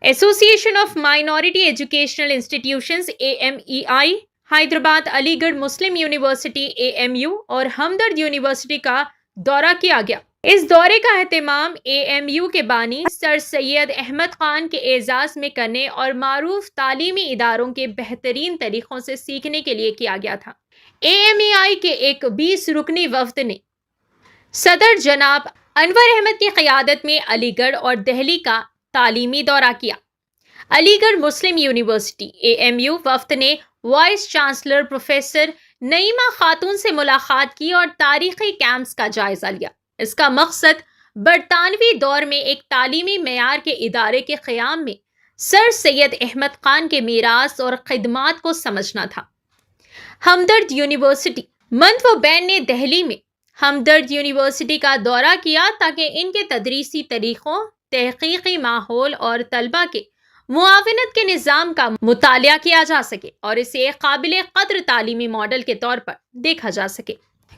Association of Minority Educational Institutions AMEI, Hyderabad Aligarh Muslim university AMU और हमदर्द university का दौरा किया गया। इस दौरे का एहतमाम AMU के बानी सर सैयद अहमद खान के एजाज में करने और मारूफ तालीमी इदारों के बेहतरीन तरीक़ों से सीखने के लिए किया गया था। AMEI के एक 20 रुकनी वफ्द ने सदर जनाब अनवर अहमद की क़यादत में अलीगढ़ और दिल्ली का तालीमी दौरा किया। अलीगढ़ मुस्लिम यूनिवर्सिटी AMU वफ्द ने वाइस चांसलर प्रोफेसर नईमा खातून से मुलाकात की और तारीख़ी कैंप्स का जायज़ा लिया। इसका मकसद बरतानवी दौर में एक तालीमी मेयार के इदारे के क़याम में सर सैयद अहमद खान के मीरास और ख़िदमात को समझना था। हमदर्द यूनिवर्सिटी मंद व बैन ने दिल्ली में हमदर्द यूनिवर्सिटी का दौरा किया ताकि इनके तदरीसी तरीक़ों, तहक़ीक़ी माहौल और तलबा के मुआवनत के निज़ाम का मुतालिया किया जा सके और इसे एक काबिल क़द्र तालीमी मॉडल के तौर पर देखा जा सके।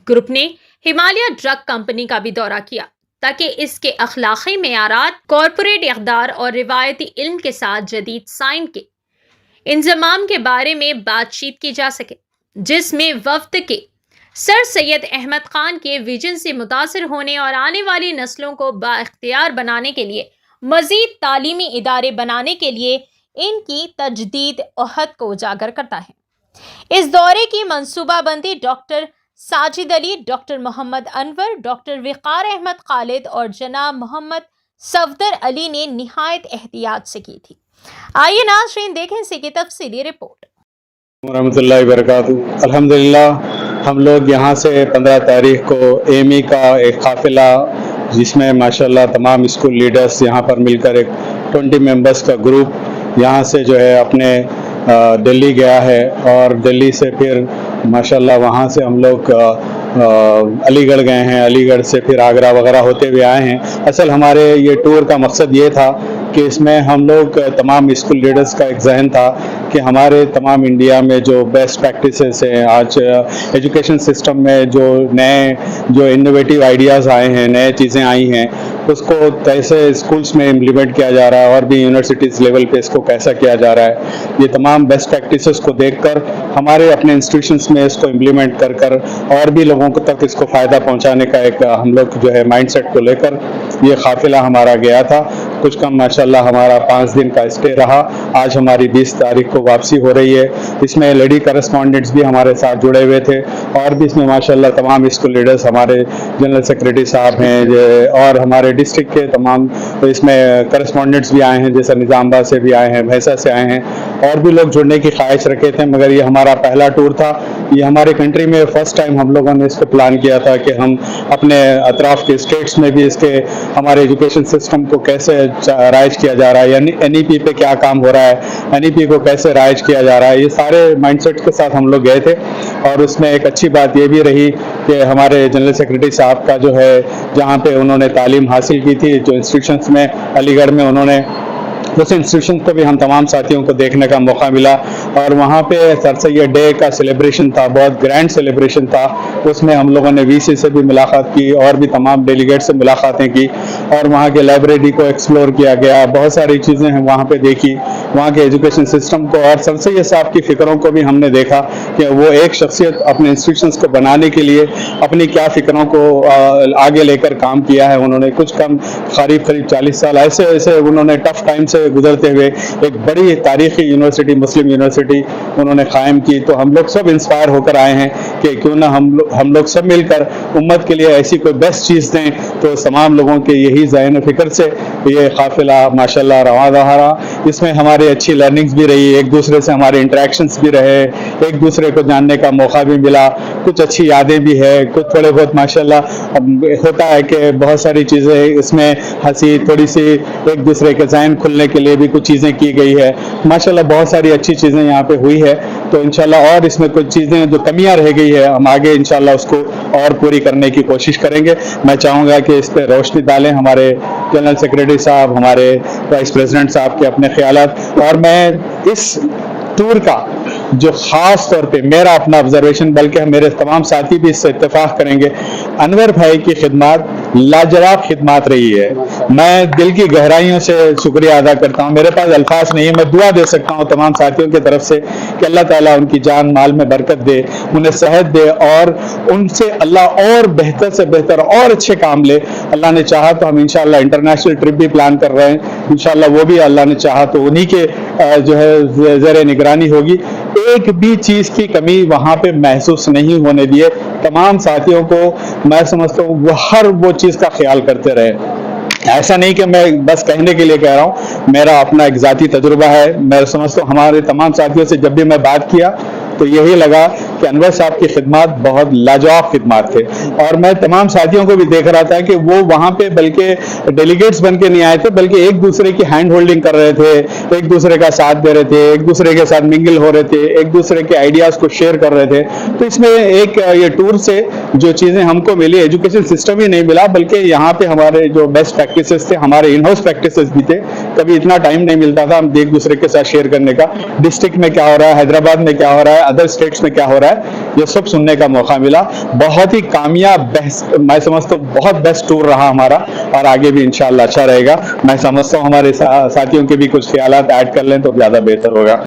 ग्रुप ने हिमालय ड्रग कंपनी का भी दौरा किया ताकि इसके अखलाक़ी मेयारात, कॉरपोरेट इक़दार और रिवायती इल्म के साथ जदीद साइंस के इंज़माम के बारे में बातचीत की जा सके, जिसमें वफ्द के सर सैयद अहमद खान के विजन से मुतासिर होने और आने वाली नस्लों को बाइख्तियार बनाने के लिए मज़ीद तालीमी इदारे बनाने के लिए इनकी तजदीद अहद को उजागर करता है। इस दौरे की मनसूबाबंदी doctor Sajid Ali, doctor Mohammad Anwar, doctor Waqar Ahmad Khalid और जनाब मोहम्मद सफदर अली ने निहायत एहतियात से की थी। आइए नाज़रीन देखें इसकी तफसीली रिपोर्ट। रहमतुल्लाहि बरकातहू। अल्हम्दुलिल्लाह हम लोग यहाँ से 15 तारीख को AME का एक काफ़िला, जिसमें माशाल्लाह तमाम स्कूल लीडर्स यहाँ पर मिलकर एक 20 मेंबर्स का ग्रुप यहाँ से जो है अपने दिल्ली गया है और दिल्ली से फिर माशाल्लाह वहाँ से हम लोग अलीगढ़ गए हैं, अलीगढ़ से फिर आगरा वगैरह होते हुए आए हैं। असल हमारे ये टूर का मकसद ये था कि इसमें हम लोग तमाम स्कूल लीडर्स का एक जहन था कि हमारे तमाम इंडिया में जो बेस्ट प्रैक्टिसेस हैं, आज एजुकेशन सिस्टम में जो इनोवेटिव आइडियाज़ आए हैं, नए चीज़ें आई हैं, उसको कैसे स्कूल्स में इम्प्लीमेंट किया जा रहा है और भी यूनिवर्सिटीज़ लेवल पे इसको कैसा किया जा रहा है, ये तमाम बेस्ट प्रैक्टिसेस को देखकर हमारे अपने इंस्टीट्यूशंस में इसको इम्प्लीमेंट कर और भी लोगों को तक इसको फ़ायदा पहुंचाने का एक हम लोग जो है माइंडसेट को लेकर ये काफ़िला हमारा गया था। कुछ कम माशाल्लाह हमारा 5 दिन का स्टे रहा। आज हमारी 20 तारीख को वापसी हो रही है। इसमें लेडी करस्पॉन्डेंट्स भी हमारे साथ जुड़े हुए थे और भी इसमें माशाल्लाह तमाम स्कूल लीडर्स, हमारे जनरल सेक्रेटरी साहब हैं और हमारे डिस्ट्रिक्ट के तमाम इसमें करस्पॉन्डेंट्स भी आए हैं, जैसे निज़ामबाद से भी आए हैं, भैंसा से आए हैं और भी लोग जुड़ने की ख्वाहिश रखे थे, मगर ये हमारा पहला टूर था। ये हमारे कंट्री में फर्स्ट टाइम हम लोगों ने इसको प्लान किया था कि हम अपने अतराफ़ के स्टेट्स में भी इसके हमारे एजुकेशन सिस्टम को कैसे राइज किया जा रहा है, यानी NEP पे क्या काम हो रहा है, NEP को कैसे राइज किया जा रहा है, ये सारे माइंडसेट के साथ हम लोग गए थे। और उसमें एक अच्छी बात ये भी रही कि हमारे जनरल सेक्रेटरी साहब का जो है, जहाँ पे उन्होंने तालीम हासिल की थी, जो इंस्टीट्यूशंस में अलीगढ़ में, उन्होंने उस इंस्टीट्यूशन को भी हम तमाम साथियों को देखने का मौका मिला और वहाँ पे सर सैयद डे का सेलिब्रेशन था, बहुत ग्रैंड सेलिब्रेशन था। उसमें हम लोगों ने VC से भी मुलाकात की और भी तमाम डेलीगेट से मुलाकातें की और वहाँ के लाइब्रेरी को एक्सप्लोर किया गया, बहुत सारी चीज़ें हैं वहाँ पे देखी, वहाँ के एजुकेशन सिस्टम को, और सर सैयद साहब की फ़िक्रों को भी हमने देखा कि वो एक शख्सियत अपने इंस्टीट्यूशंस को बनाने के लिए अपनी क्या फ़िक्रों को आगे लेकर काम किया है। उन्होंने कुछ कम करीब 40 साल ऐसे उन्होंने टफ टाइम से गुजरते हुए एक बड़ी तारीखी यूनिवर्सिटी, मुस्लिम यूनिवर्सिटी उन्होंने कायम की। तो हम लोग सब इंस्पायर होकर आए हैं कि क्यों ना हम लोग सब मिलकर उम्मत के लिए ऐसी कोई बेस्ट चीज़ दें। तो तमाम लोगों के यही ज़हन फ़िक्र से ये काफ़िला माशाल्लाह रवा रहा। इसमें हमारी अच्छी लर्निंग्स भी रही, एक दूसरे से हमारे इंटरेक्शंस भी रहे, एक दूसरे को जानने का मौका भी मिला, कुछ अच्छी यादें भी है, कुछ थोड़े बहुत माशाल्लाह होता है कि बहुत सारी चीज़ें इसमें हंसी, थोड़ी सी एक दूसरे के ज़हन खुलने के लिए भी कुछ चीज़ें की गई है। माशाल्लाह बहुत सारी अच्छी चीज़ें यहाँ पे हुई है। तो इंशाल्लाह और इसमें कुछ चीज़ें जो कमियां रह गई है, हम आगे इंशाल्लाह उसको और पूरी करने की कोशिश करेंगे। मैं चाहूँगा कि इस पर रोशनी डालें हमारे जनरल सेक्रेटरी साहब, हमारे वाइस प्रेसिडेंट साहब के अपने ख्यालात। और मैं इस टूर का जो ख़ास तौर पे मेरा अपना ऑब्जर्वेशन, बल्कि मेरे तमाम साथी भी इससे इत्तेफाक करेंगे, अनवर भाई की खिदमत लाजवाब खिदमत रही है। मैं दिल की गहराइयों से शुक्रिया अदा करता हूँ, मेरे पास अल्फाज नहीं है। मैं दुआ दे सकता हूँ तमाम साथियों की तरफ से कि अल्लाह ताला उनकी जान माल में बरकत दे, उन्हें सेहत दे और उनसे अल्लाह और बेहतर से बेहतर और अच्छे काम ले। अल्लाह ने चाहा तो हम इंशाल्लाह इंटरनेशनल ट्रिप भी प्लान कर रहे हैं, इंशाल्लाह वो भी अल्लाह ने चाहा तो उन्हीं के जो है ज़ेरे निगरानी होगी। एक भी चीज़ की कमी वहाँ पे महसूस नहीं होने दिए। तमाम साथियों को मैं समझता हूँ वो हर वो चीज़ का ख्याल करते रहे। ऐसा नहीं कि मैं बस कहने के लिए कह रहा हूँ, मेरा अपना एक ज़ाती तजुर्बा है। मैं समझता हूँ हमारे तमाम साथियों से जब भी मैं बात किया तो यही लगा कि अनवर साहब की खिदमत बहुत लाजवाब खिदमत थे। और मैं तमाम साथियों को भी देख रहा था कि वो वहाँ पे बल्कि डेलीगेट्स बन के नहीं आए थे, बल्कि एक दूसरे की हैंड होल्डिंग कर रहे थे, एक दूसरे का साथ दे रहे थे, एक दूसरे के साथ मिंगल हो रहे थे, एक दूसरे के आइडियाज़ को शेयर कर रहे थे। तो इसमें एक ये टूर से जो चीज़ें हमको मिली, एजुकेशन सिस्टम ही नहीं मिला बल्कि यहाँ पे हमारे जो बेस्ट प्रैक्टिसेस थे, हमारे इन हाउस प्रैक्टिसेस भी थे। कभी इतना टाइम नहीं मिलता था हम एक दूसरे के साथ शेयर करने का, डिस्ट्रिक्ट में क्या हो रहा है, हैदराबाद में क्या हो रहा है, अदर स्टेट्स में क्या हो रहा है, ये सब सुनने का मौका मिला। बहुत ही कामयाब बेस्ट, मैं समझता हूँ बहुत बेस्ट टूर रहा हमारा और आगे भी इंशाल्लाह अच्छा रहेगा। मैं समझता हूँ हमारे साथियों के भी कुछ ख्यालात ऐड कर लें तो ज़्यादा बेहतर होगा।